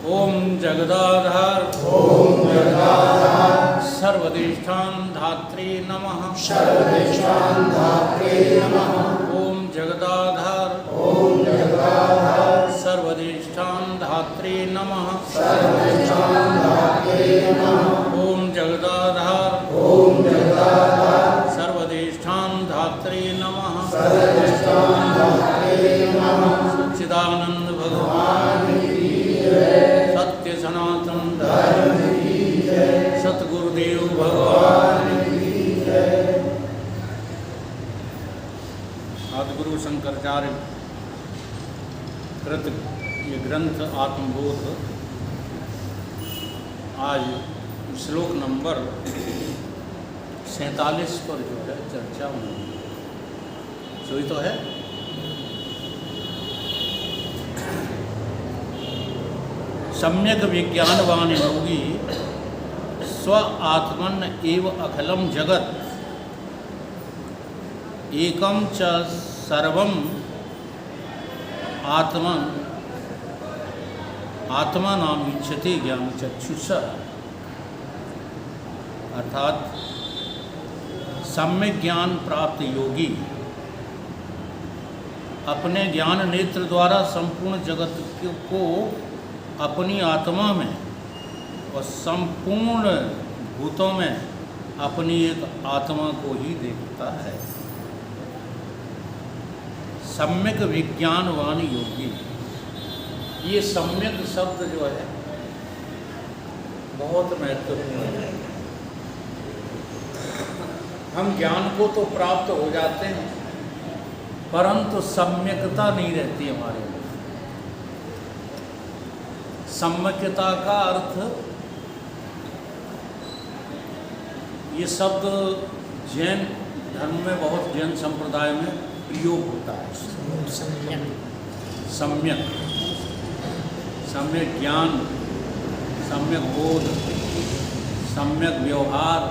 ओम जगदाधार सर्वदिष्ठान धात्री नमः। ओम जगदाधार सर्वदिष्ठान धात्री नमः। ओम जगदाधार सर्वदिष्ठान धात्री नमः। सच्चिदानंद भगवान सत्य सनातन सतगुरुदेव भगवान। आदिगुरु शंकराचार्य कृत ये ग्रंथ आत्मबोध आज श्लोक नंबर 47 पर जो है चर्चा होनी सोई तो है। सम्यक विज्ञानवान योगी स्व आत्मन एव अखिलम जगत एकम च सर्वम आत्मा नाम इच्छति ज्ञान चक्षुषा। अर्थात सम्यक ज्ञान प्राप्त योगी अपने ज्ञान नेत्र द्वारा संपूर्ण जगत को अपनी आत्मा में और संपूर्ण भूतों में अपनी एक आत्मा को ही देखता है। सम्यक विज्ञानवान योगी, ये सम्यक शब्द जो है बहुत महत्वपूर्ण है। हम ज्ञान को तो प्राप्त हो जाते हैं परंतु सम्यकता नहीं रहती हमारे में। सम्यकता का अर्थ, ये शब्द जैन धर्म में बहुत, जैन संप्रदाय में प्रयोग होता है। सम्यक सम्यक ज्ञान, सम्यक बोध, सम्यक व्यवहार,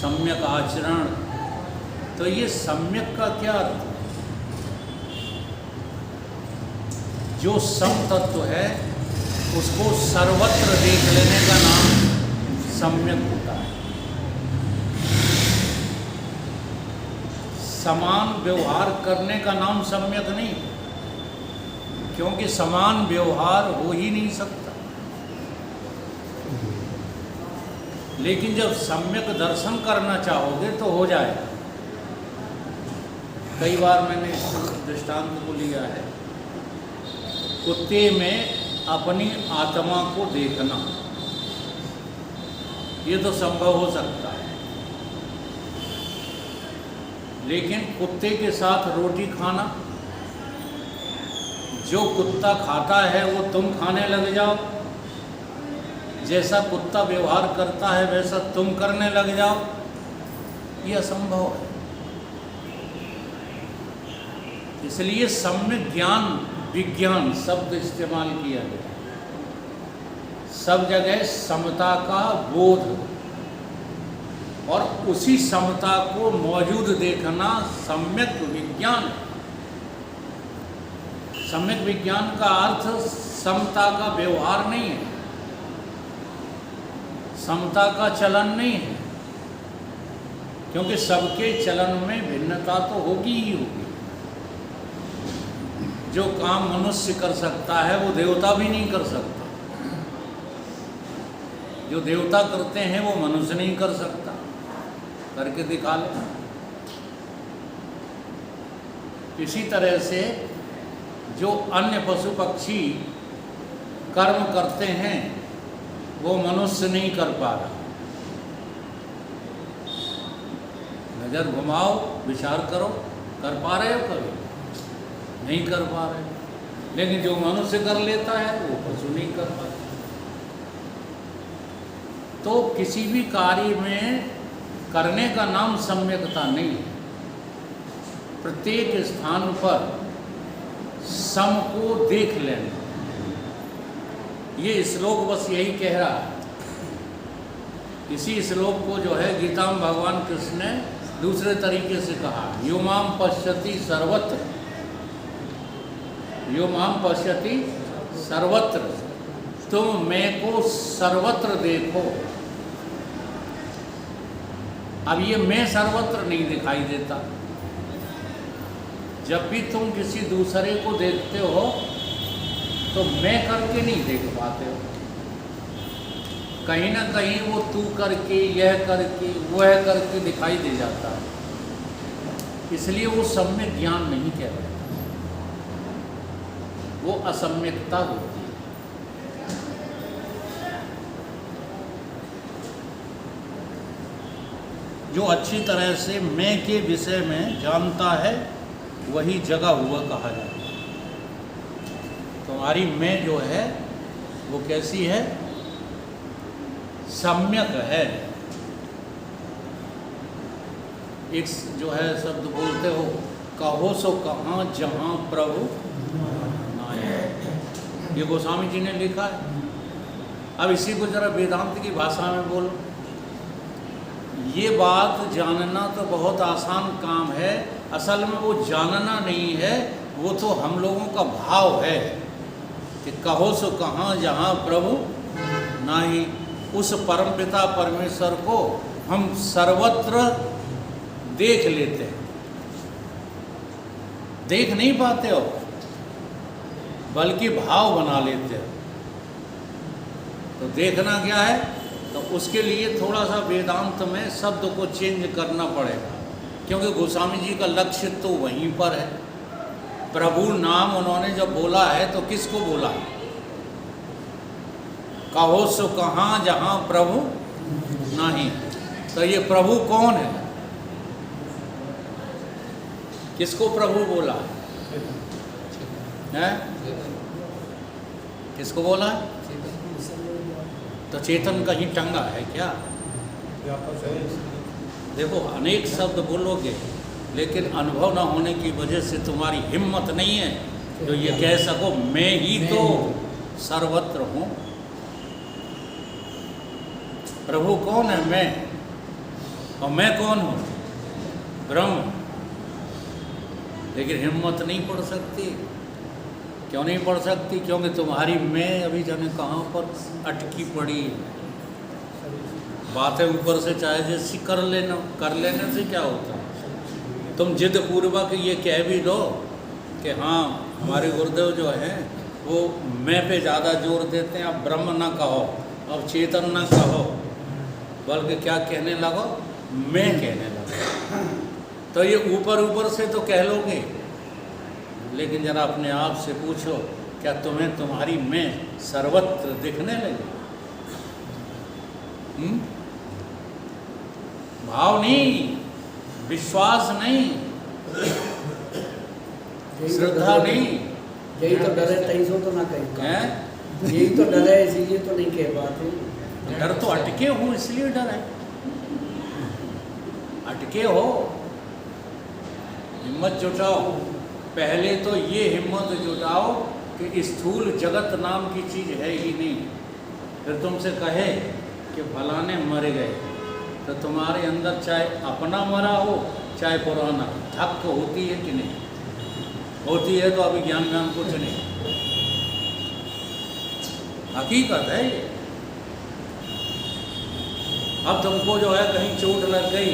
सम्यक आचरण। तो ये सम्यक का क्या अर्थ? जो सम तत्व है उसको सर्वत्र देख लेने का नाम सम्यक होता है। समान व्यवहार करने का नाम सम्यक नहीं, क्योंकि समान व्यवहार हो ही नहीं सकता। लेकिन जब सम्यक दर्शन करना चाहोगे तो हो जाएगा। कई बार मैंने इस दृष्टांत को लिया है। कुत्ते में अपनी आत्मा को देखना, ये तो संभव हो सकता है। लेकिन कुत्ते के साथ रोटी खाना, जो कुत्ता खाता है वो तुम खाने लग जाओ, जैसा कुत्ता व्यवहार करता है वैसा तुम करने लग जाओ, ये असंभव है। इसलिए सम्यक ज्ञान विज्ञान शब्द इस्तेमाल किया गया। सब जगह समता का बोध और उसी समता को मौजूद देखना सम्यक विज्ञान है। सम्यक विज्ञान का अर्थ समता का व्यवहार नहीं है, समता का चलन नहीं है, क्योंकि सबके चलन में भिन्नता तो होगी ही होगी। जो काम मनुष्य कर सकता है वो देवता भी नहीं कर सकता, जो देवता करते हैं वो मनुष्य नहीं कर सकता। करके दिखा ले। इसी तरह से जो अन्य पशु पक्षी कर्म करते हैं वो मनुष्य नहीं कर पा रहा। नजर घुमाओ, विचार करो, कर पा रहे हो? कभी नहीं कर पा रहे। लेकिन जो मनुष्य कर लेता है वो पशु नहीं कर पाता। तो किसी भी कार्य में करने का नाम सम्यकता नहीं है। प्रत्येक स्थान पर सम को देख लेना, ये श्लोक बस यही कह रहा है। इसी श्लोक को जो है गीता में भगवान कृष्ण ने दूसरे तरीके से कहा, यो माम पश्यति सर्वत्र, यो माम पश्यति सर्वत्र। तुम मैं को सर्वत्र देखो। अब ये मैं सर्वत्र नहीं दिखाई देता। जब भी तुम किसी दूसरे को देखते हो तो मैं करके नहीं देख पाते हो, कहीं ना कहीं वो तू करके, यह करके, वह करके दिखाई दे जाता है। इसलिए वो सम्यक ज्ञान नहीं कहलाता, वो असम्यकता होती है। जो अच्छी तरह से मैं के विषय में जानता है वही जगा हुआ कहा जाता है। तुम्हारी मैं जो है वो कैसी है? सम्यक है। एक जो है शब्द बोलते हो, कहो सो कहाँ जहाँ प्रभु नाय। ये गोस्वामी जी ने लिखा है। अब इसी को जरा वेदांत की भाषा में बोलो। ये बात जानना तो बहुत आसान काम है, असल में वो जानना नहीं है, वो तो हम लोगों का भाव है कि कहो सो कहाँ जहाँ प्रभु नाही। उस परमपिता परमेश्वर को हम सर्वत्र देख लेते हैं, देख नहीं पाते हो, बल्कि भाव बना लेते हो। तो देखना क्या है? तो उसके लिए थोड़ा सा वेदांत में शब्द को चेंज करना पड़ेगा, क्योंकि गोस्वामी जी का लक्ष्य तो वहीं पर है। प्रभु नाम उन्होंने जब बोला है तो किसको बोला है? कहो सो कहाँ जहाँ प्रभु नहीं। तो ये प्रभु कौन है? किसको प्रभु बोला है? किसको बोला है? तो चेतन कहीं टंगा है क्या? देखो, अनेक शब्द बोलोगे लेकिन अनुभव न होने की वजह से तुम्हारी हिम्मत नहीं है तो ये कह सको मैं ही तो सर्वत्र हूँ। प्रभु कौन है? मैं। और मैं कौन हूँ? ब्रह्म। लेकिन हिम्मत नहीं पड़ सकती। क्यों नहीं पड़ सकती? क्योंकि तुम्हारी मैं अभी जाने कहाँ पर अटकी पड़ी। बातें ऊपर से चाहे जैसी कर लेने से क्या होता है? तुम जिद पूर्वक ये कह भी लो कि हाँ हमारे गुरुदेव जो हैं वो मैं पे ज़्यादा जोर देते हैं, अब ब्रह्म ना कहो, अब चेतन ना कहो, बल्कि क्या कहने लगो? मैं कहने लगो। तो ये ऊपर ऊपर से तो कह लोगे, लेकिन जरा अपने आप से पूछो, क्या तुम्हें तुम्हारी मैं सर्वत्र दिखने लगी? भाव नहीं, विश्वास नहीं, श्रद्धा नहीं। यही तो डर है, तईसो तो ना कहीं। यही तो डर है, इसीलिए तो नहीं कह पाते। डर तो अटके हो इसलिए डर है। अटके हो, हिम्मत जुटाओ। पहले तो ये हिम्मत जुटाओ कि स्थूल जगत नाम की चीज़ है ही नहीं। फिर तुमसे कहे कि फलाने मर गए, तो तुम्हारे अंदर चाहे अपना मरा हो चाहे पुराना, धक्क होती है कि नहीं? होती है। तो अभी ज्ञान कुछ नहीं, हकीकत है ये। अब तुमको जो है कहीं चोट लग गई,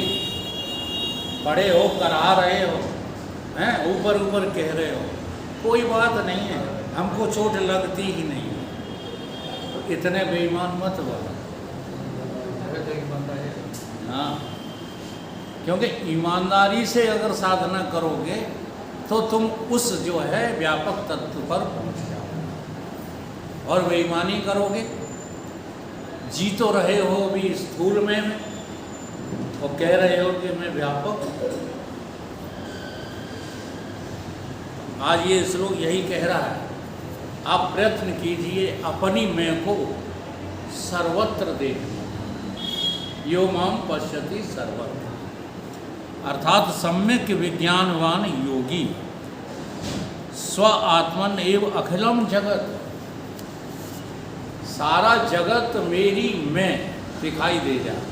पड़े हो, करा रहे हो, हैं, ऊपर ऊपर कह रहे हो, कोई बात नहीं है, हमको चोट लगती ही नहीं है। तो इतने बेईमान मत बनो। हाँ, क्योंकि ईमानदारी से अगर साधना करोगे तो तुम उस जो है व्यापक तत्व पर पहुंच जाओगे। और बेईमानी करोगे, जी तो रहे हो अभी स्थूल में और कह रहे हो कि मैं व्यापक। आज ये श्लोक यही कह रहा है, आप प्रयत्न कीजिए अपनी मैं को सर्वत्र देखना। यो माम पश्यति सर्वत्र, अर्थात सम्यक विज्ञानवान योगी स्व आत्मन एव अखिलम जगत। सारा जगत मेरी मैं दिखाई दे जाए।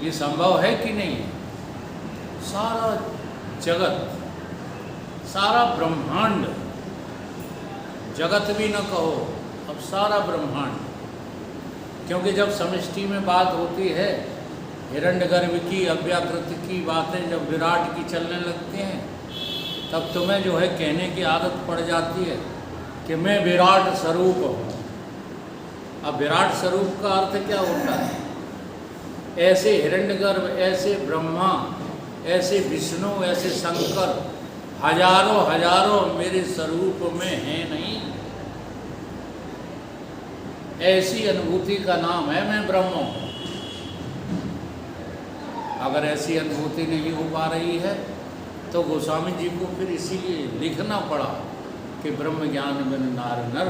ये संभव है कि नहीं? सारा जगत, सारा ब्रह्मांड जगत भी न कहो, अब सारा ब्रह्मांड। क्योंकि जब समष्टि में बात होती है, हिरण्यगर्भ की, अव्याकृत की बातें जब विराट की चलने लगती हैं, तब तुम्हें जो है कहने की आदत पड़ जाती है कि मैं विराट स्वरूप हूँ। अब विराट स्वरूप का अर्थ क्या होता है? ऐसे हिरण्यगर्भ, ऐसे ब्रह्मा, ऐसे विष्णु, ऐसे शंकर हजारों हजारों मेरे स्वरूप में हैं नहीं। ऐसी अनुभूति का नाम है मैं ब्रह्म हूँ। अगर ऐसी अनुभूति नहीं हो पा रही है तो गोस्वामी जी को फिर इसीलिए लिखना पड़ा कि ब्रह्म ज्ञान बिन नार नर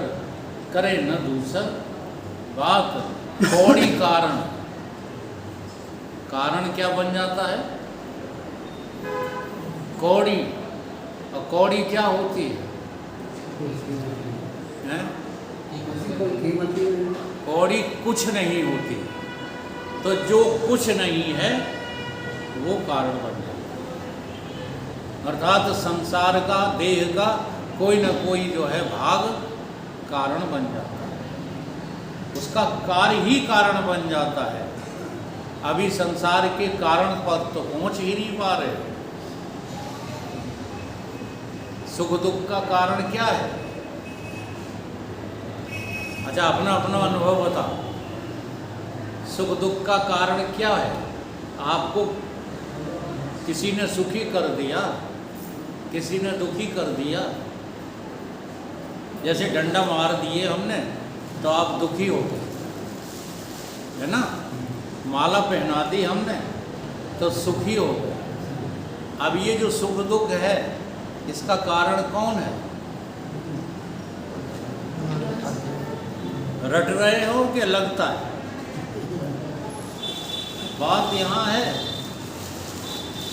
करे न दूसर बात। कौड़ी कारण, कारण क्या बन जाता है? कौड़ी। और कौड़ी क्या होती है? कौड़ी कुछ नहीं होती। तो जो कुछ नहीं है वो कारण बन जाता है। अर्थात संसार का, देह का कोई न कोई जो है भाग कारण बन जाता है, उसका कार्य ही कारण बन जाता है। अभी संसार के कारण पर तो पहुंच ही नहीं पा रहे। सुख दुख का कारण क्या है? अच्छा, अपना अपना अनुभव बताओ। सुख दुख का कारण क्या है? आपको किसी ने सुखी कर दिया, किसी ने दुखी कर दिया। जैसे डंडा मार दिए हमने तो आप दुखी हो गए, है ना? माला पहना दी हमने तो सुखी हो गए। अब ये जो सुख दुख है, इसका कारण कौन है? रट रहे हो कि लगता है? बात यहाँ है,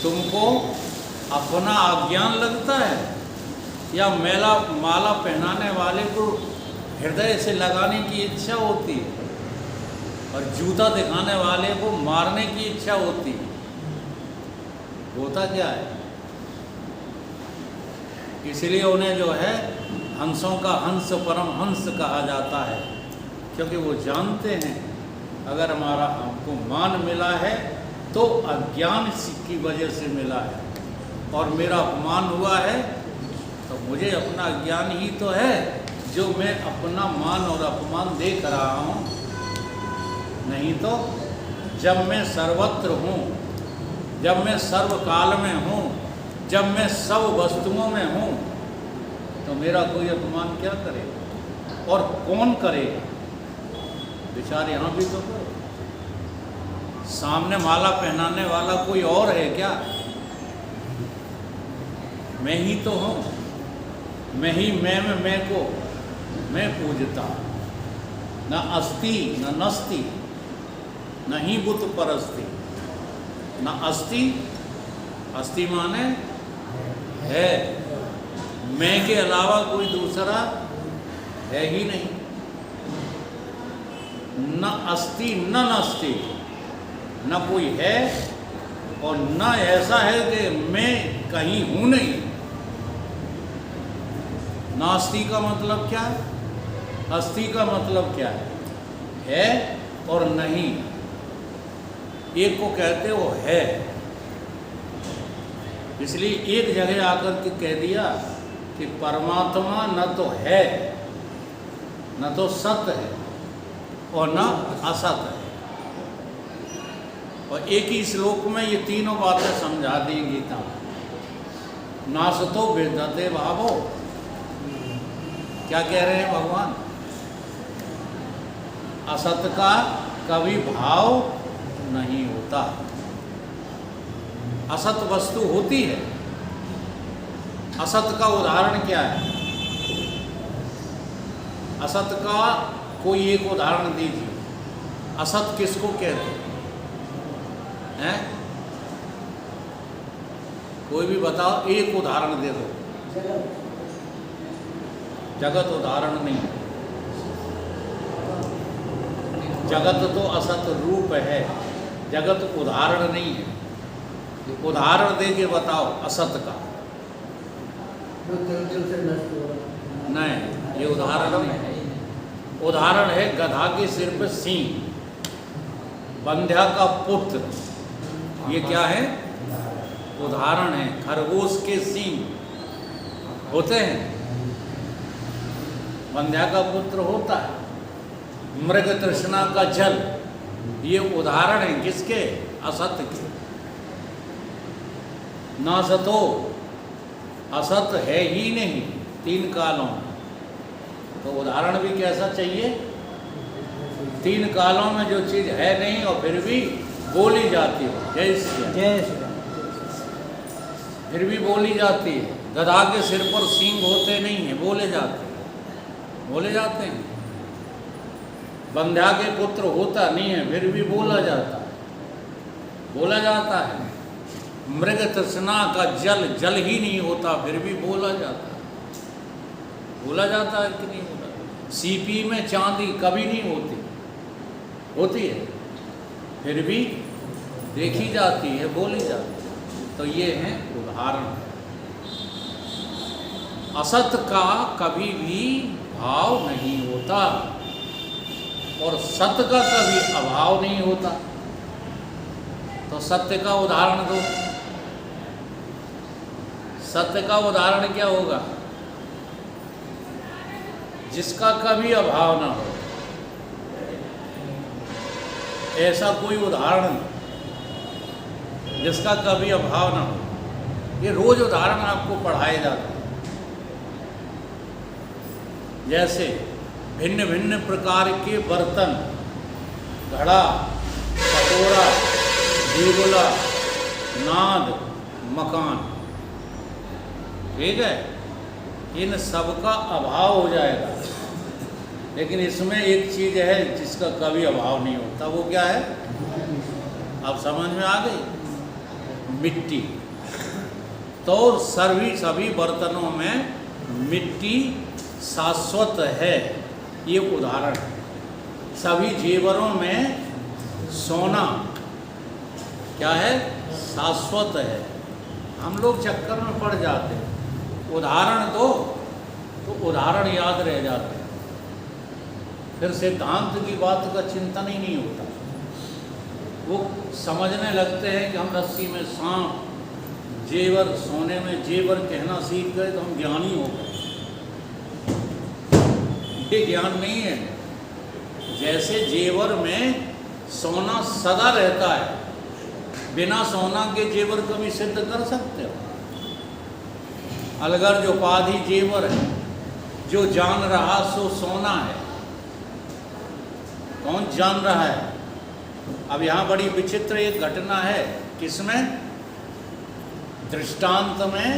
तुमको अपना अज्ञान लगता है या माला पहनाने वाले को हृदय से लगाने की इच्छा होती है और जूता दिखाने वाले को मारने की इच्छा होती है? होता क्या है? इसलिए उन्हें जो है हंसों का हंस परम हंस कहा जाता है, क्योंकि वो जानते हैं अगर हमारा हमको मान मिला है तो अज्ञान की वजह से मिला है, और मेरा अपमान हुआ है तो मुझे अपना अज्ञान ही तो है जो मैं अपना मान और अपमान देख रहा हूँ। नहीं तो जब मैं सर्वत्र हूँ, जब मैं सर्वकाल में हूँ, जब मैं सब वस्तुओं में हूँ, तो मेरा कोई अपमान क्या करेगा? और कौन करेगा? विचार यहाँ भी तो करो। सामने माला पहनाने वाला कोई और है क्या? मैं ही तो हूँ। मैं ही मैं को मैं पूजता। न अस्ति न नस्ति, न ही बुत परस्ति। न अस्ति, अस्ति माने है, मैं के अलावा कोई दूसरा है ही नहीं। न अस्ति न नस्ति, न कोई है और न ऐसा है कि मैं कहीं हूँ नहीं। नास्ति का मतलब क्या है? अस्ति का मतलब क्या है और नहीं। एक को कहते वो है, इसलिए एक जगह आकर के कह दिया कि परमात्मा न तो है, न तो सत्य है और न असत है। और एक ही श्लोक में ये तीनों बातें समझा दी गीता में। नासतो विद्यते भावो, क्या कह रहे हैं भगवान? असत का कभी भाव नहीं होता। असत वस्तु होती है। असत का उदाहरण क्या है? असत का कोई एक उदाहरण दीजिए। असत किसको कहते हैं? कोई भी बताओ, एक उदाहरण दे दो। जगत उदाहरण नहीं है। जगत तो असत रूप है, जगत उदाहरण नहीं है। उदाहरण दे के बताओ असत का। नहीं, ये उदाहरण नहीं। उदाहरण है गधा के सिर पे सींग, बंध्या का पुत्र, ये क्या है? उदाहरण है। खरगोश के सींग होते हैं, बंध्या का पुत्र होता है। मृग तृष्णा का जल, ये उदाहरण है किसके? असत्य के। ना सतो, असत है ही नहीं तीन कालों में, तो उदाहरण भी कैसा चाहिए? तीन कालों में जो चीज है नहीं और फिर भी बोली जाती हो, जय श्री राम, जय श्री राम। फिर भी बोली जाती है। गधा के सिर पर सींग होते नहीं है, बोले जाते हैं, बोले जाते हैं। बंध्या के पुत्र होता नहीं है, फिर भी बोला जाता है, बोला जाता है। मृग तृष्णा का जल, जल ही नहीं होता, फिर भी बोला जाता है, बोला जाता है कि नहीं होता। सीपी में चांदी कभी नहीं होती, होती है, फिर भी देखी जाती है, बोली जाती है। तो ये है उदाहरण। असत का कभी भी भाव नहीं होता और सत्य का कभी अभाव नहीं होता। तो सत्य का उदाहरण दो। सत्य का उदाहरण क्या होगा? जिसका कभी अभाव ना हो, ऐसा कोई उदाहरण जिसका कभी अभाव ना हो। ये रोज उदाहरण आपको पढ़ाए जाते हैं। जैसे भिन्न भिन्न प्रकार के बर्तन, घड़ा, कटोरा, दीवला, नाद, मकान, ठीक है, इन सब का अभाव हो जाएगा। लेकिन इसमें एक चीज है जिसका कभी अभाव नहीं होता, वो क्या है? अब समझ में आ गई? मिट्टी। तो सभी बर्तनों में मिट्टी शाश्वत है, ये उदाहरण है। सभी जेवरों में सोना क्या है? शाश्वत है। हम लोग चक्कर में पड़ जाते हैं, उदाहरण दो तो उदाहरण याद रह जाते हैं, फिर सिद्धांत की बात का चिंतन ही नहीं होता। वो समझने लगते हैं कि हम रस्सी में सांप, जेवर, सोने में जेवर कहना सीख गए तो हम ज्ञानी हो गए। ये ज्ञान नहीं है। जैसे जेवर में सोना सदा रहता है, बिना सोना के जेवर कभी सिद्ध कर सकते हो? अलगर जो उपाधि जेवर है, जो जान रहा सो सोना है। कौन जान रहा है? अब यहाँ बड़ी विचित्र एक घटना है, किसमें? दृष्टांत में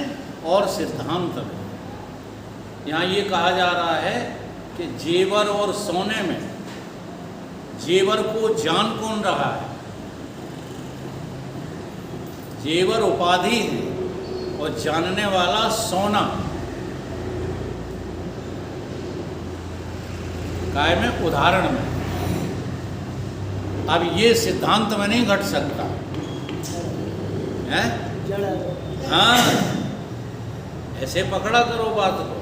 और सिद्धांत में। यहाँ ये कहा जा रहा है कि जेवर और सोने में जेवर को जान कौन रहा है? जेवर उपाधि है और जानने वाला सोना। काय में? उदाहरण में। अब ये सिद्धांत में नहीं घट सकता है? हाँ, ऐसे पकड़ा करो बात को।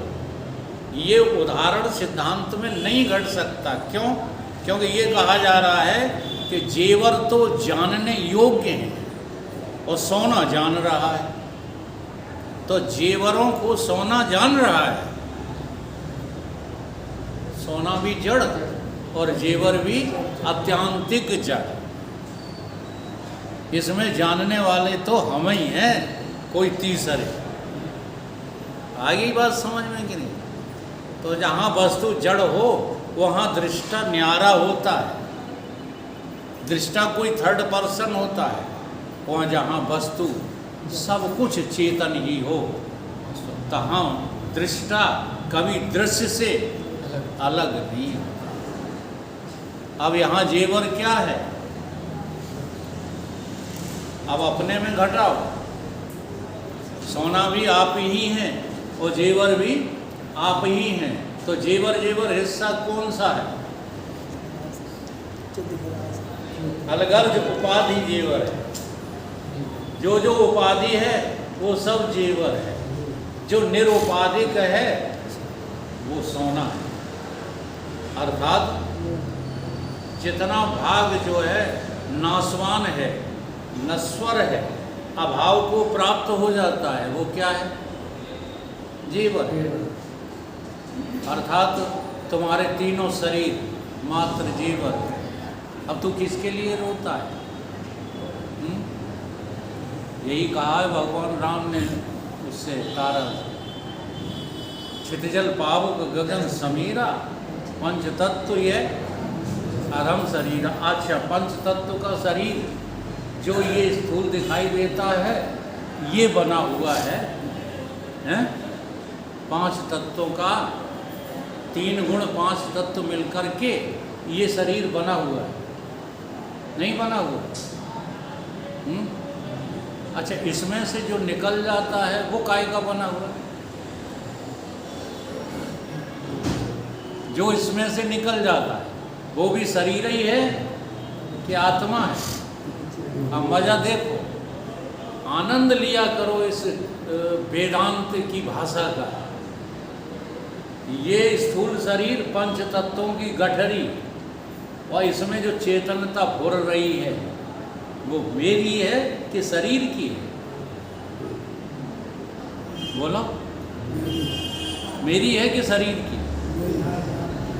ये उदाहरण सिद्धांत में नहीं घट सकता। क्यों? क्योंकि ये कहा जा रहा है कि जेवर तो जानने योग्य हैं और सोना जान रहा है। तो जेवरों को सोना जान रहा है। सोना भी जड़ और जेवर भी अत्यांतिक जड़। इसमें जानने वाले तो हम ही हैं, कोई तीसरे। आगे बात समझ में कि नहीं? तो जहाँ वस्तु जड़ हो वहाँ दृष्टा न्यारा होता है, दृष्टा कोई थर्ड पर्सन होता है। वहाँ जहाँ वस्तु सब कुछ चेतन ही हो, तहाँ दृष्टा कभी दृश्य से अलग नहीं होता। अब यहाँ जेवर क्या है? अब अपने में घटाओ, सोना भी आप ही हैं और जेवर भी आप ही हैं। तो जेवर जेवर हिस्सा कौन सा है? अलगर्ज उपाधि जेवर है। जो जो उपाधि है वो सब जेवर है। जो निरुपाधिक है वो सोना है। अर्थात जितना भाग जो है नाशवान है, नश्वर है, अभाव को प्राप्त हो जाता है, वो क्या है? जीवन। अर्थात तुम्हारे तीनों शरीर मात्र जीवन। अब तू किसके लिए रोता है? यही कहा है भगवान राम ने उससे तारा, क्षितिजल पावक गगन समीरा, पंच तत्व ये अधम शरीर। अच्छा, पंच तत्व का शरीर जो ये स्थूल दिखाई देता है, ये बना हुआ है, हैं? पांच तत्वों का, 3 गुण 5 तत्व मिलकर के ये शरीर बना हुआ है, नहीं बना हुआ? अच्छा, इसमें से जो निकल जाता है वो काय का बना हुआ है? जो इसमें से निकल जाता है वो भी शरीर ही है कि आत्मा है? अब मजा देखो, आनंद लिया करो इस वेदांत की भाषा का। ये स्थूल शरीर पंच तत्वों की गठरी, और इसमें जो चेतनता भुर रही है वो मेरी है कि शरीर की है? बोलो, मेरी है कि शरीर की?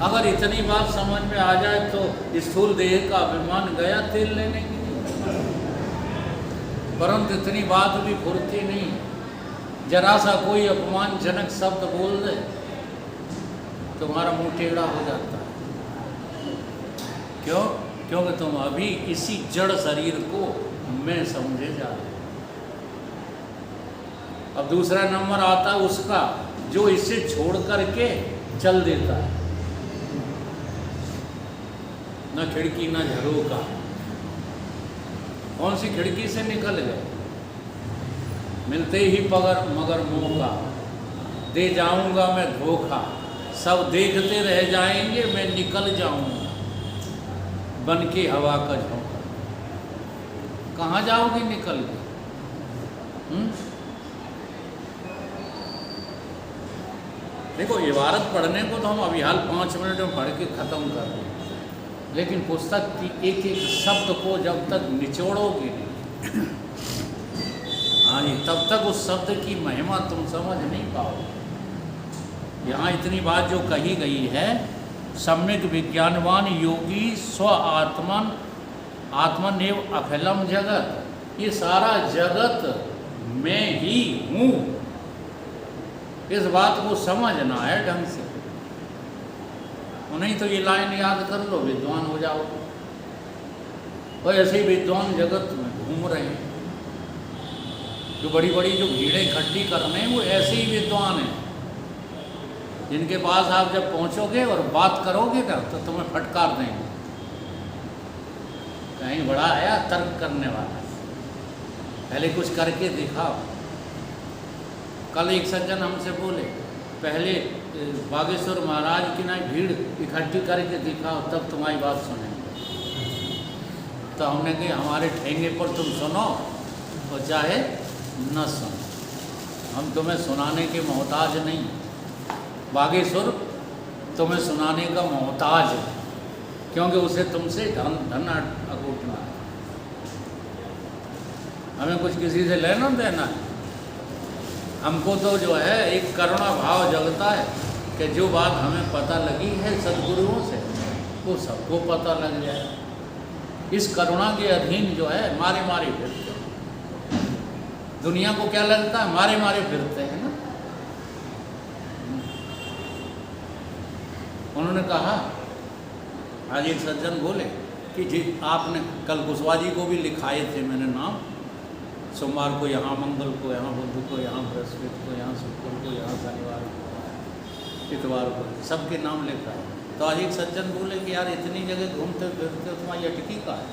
अगर इतनी बात समझ में आ जाए तो स्थूल देह का अभिमान गया तेल लेने के लिए। परंतु इतनी बात भी फुर्ती नहीं। जरा सा कोई अपमानजनक शब्द बोल दे तुम्हारा मुंह टेढ़ा हो जाता है। क्यों? क्योंकि तुम अभी इसी जड़ शरीर को मैं समझे जा रहे। अब दूसरा नंबर आता है उसका जो इसे छोड़ करके चल देता है, न खिड़की न झरोका। कौन सी खिड़की से निकल गए? मिलते ही पगर मगर मौका, दे जाऊंगा मैं धोखा, सब देखते रह जाएंगे, मैं निकल जाऊंगा बन के हवा का झोंका। कहाँ जाओगे निकल के? देखो, इबारत पढ़ने को तो हम अभी हाल 5 मिनट में पढ़ के ख़त्म कर दें, लेकिन पुस्तक की एक एक शब्द को जब तक निचोड़ोगे नहीं, हाँ जी, तब तक उस शब्द की महिमा तुम समझ नहीं पाओगे। यहाँ इतनी बात जो कही गई है, सम्यक विज्ञानवान योगी स्व आत्मन आत्मनेव अखिलम जगत, ये सारा जगत मैं ही हूँ। इस बात को समझना है ढंग से, नहीं तो ये लाइन याद कर लो, विद्वान हो जाओ। और ऐसे ही विद्वान जगत में घूम रहे हैं, जो बड़ी बड़ी जो भीड़ें इकट्ठी कर रहे हैं वो ऐसे ही विद्वान हैं, जिनके पास आप जब पहुंचोगे और बात करोगे ना तो तुम्हें फटकार देंगे, कहीं बड़ा आया तर्क करने वाला, पहले कुछ करके दिखाओ। कल एक सज्जन हमसे बोले, पहले बागेश्वर महाराज की ना भीड़ इकट्ठी करके दिखाओ तब तुम्हारी बात सुनेंगे। तो हमने कहा हमारे ठेंगे पर तुम सुनो और चाहे न सुनो, हम तुम्हें सुनाने के मोहताज नहीं। बागेश्वर तुम्हें सुनाने का मोहताज है, क्योंकि उसे तुमसे धन अकूटना है। हमें कुछ किसी से लेना देना है। हमको तो जो है एक करुणा भाव जगता है कि जो बात हमें पता लगी है सद्गुरुओं से वो सबको पता लग जाए। इस करुणा के अधीन जो है मारे मारे फिरते हैं। दुनिया को क्या लगता है? मारे मारे फिरते हैं ना। उन्होंने कहा, आज एक सज्जन बोले कि जी आपने कल कुशवाहा जी को भी लिखाए थे मैंने नाम, सोमवार को यहाँ, मंगल को यहाँ, बुध को यहाँ, बृहस्पति को यहाँ, शुक्र को यहाँ, शनिवार को, इतवार को, सबके नाम लिखा है। तो आज एक सज्जन बोले कि यार इतनी जगह घूमते फिरते हो, तुम्हारी अटकी का है।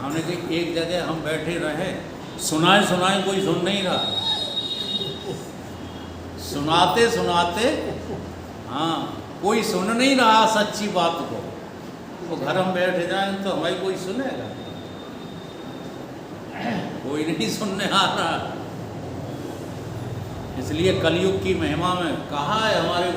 हमने कहा एक जगह हम बैठे रहे, सुनाए सुनाए कोई सुन नहीं रहा, सुनाते सुनाते हाँ कोई सुन नहीं रहा सच्ची बात को। तो घर हम बैठ जाए तो हमारी कोई सुनेगा? कोई नहीं सुनने आ रहा। इसलिए कलयुग की महिमा में कहा है हमारे